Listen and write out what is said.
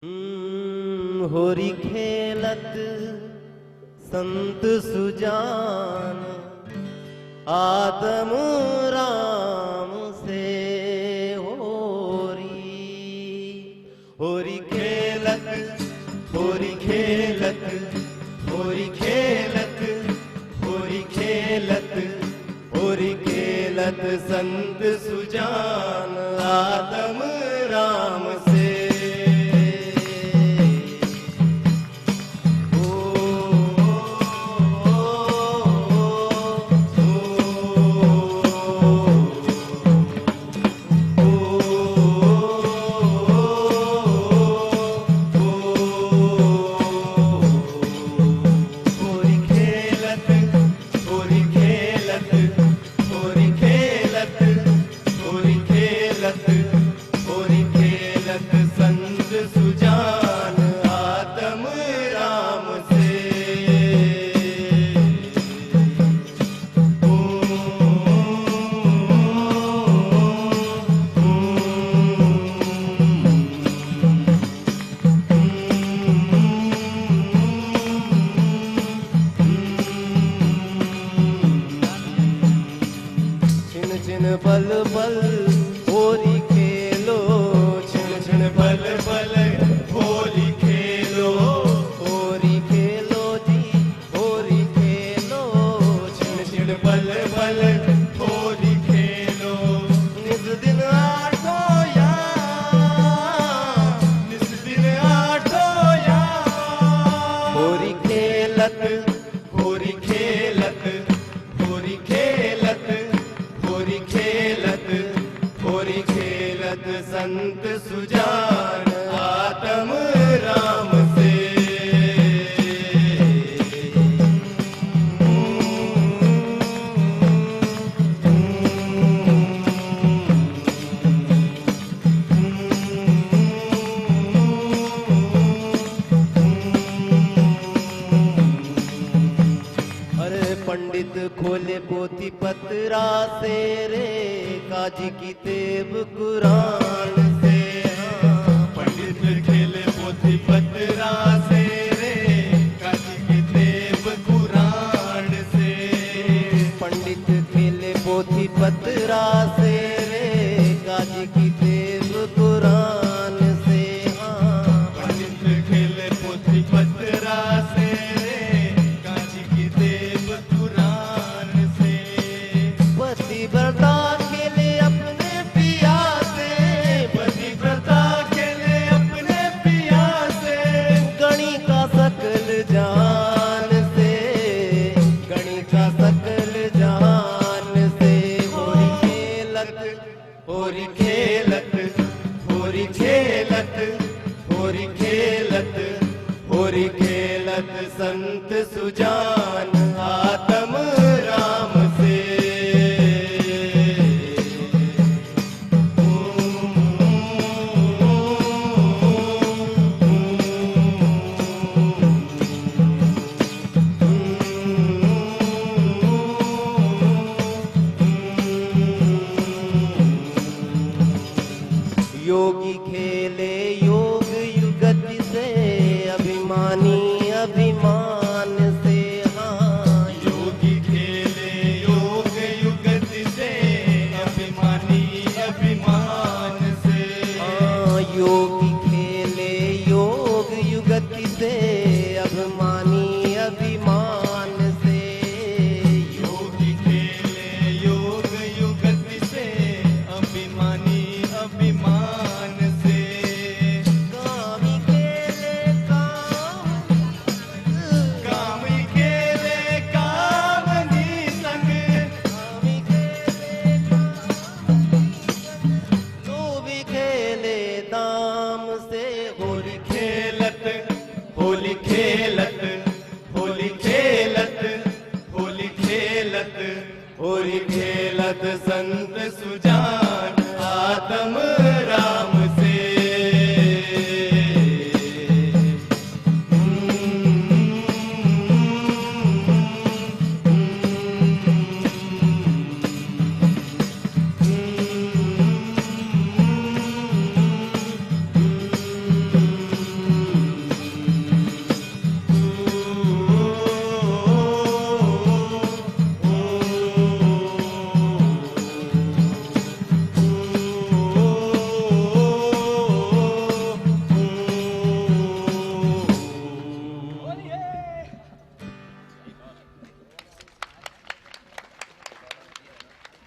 होरी खेलत संत सुजान आदम राम से होरी खेलत होरी खेलत होरी खेलत होरी खेलत होरी खेलत संत सुजान आदम राम से। पल पल होली खेलो छिन छिन पल पल होली खेलो जी होली खेलो छिन छिन पल पल होली खेलो। निस दिन आठो या निस दिन आठो या होरी खेलत होरी खेलत होरी खेलत होरी खेलत होरी खेलत संत सुजान आत्म राम से। अरे पंडित खोले पोथी पतरा से रे काजी की तेब कुरान से। पंडित खेले पोथी पतरा से रे काजी की तेब कुरान से। पंडित खेले पोथी पतरा से रे काजी की तेब कुरान से। पंडित खेले पोथी पतरा से पतिव्रता खेले अपने पिया से पतिव्रता खेले अपने पिया से। गणी का सकल जान से गणी का सकल जान से। होरी खेलत होरी खेलत होरी खेलत होरी खेलत होरी खेलत संत सुजान आत्म राम से। योगी खेले योग युगति से अभिमानी अभिमान से। हाँ योगी खेले योग युगति से अभिमानी अभिमान से। हाँ योगी खेले योग युगति से अभिमानी अभिमान से। योगी खेले योग युगति से अभिमानी अभिमान से। कामी खेले कामनी संग कामी खेले तो भी खेले दाम से। होरी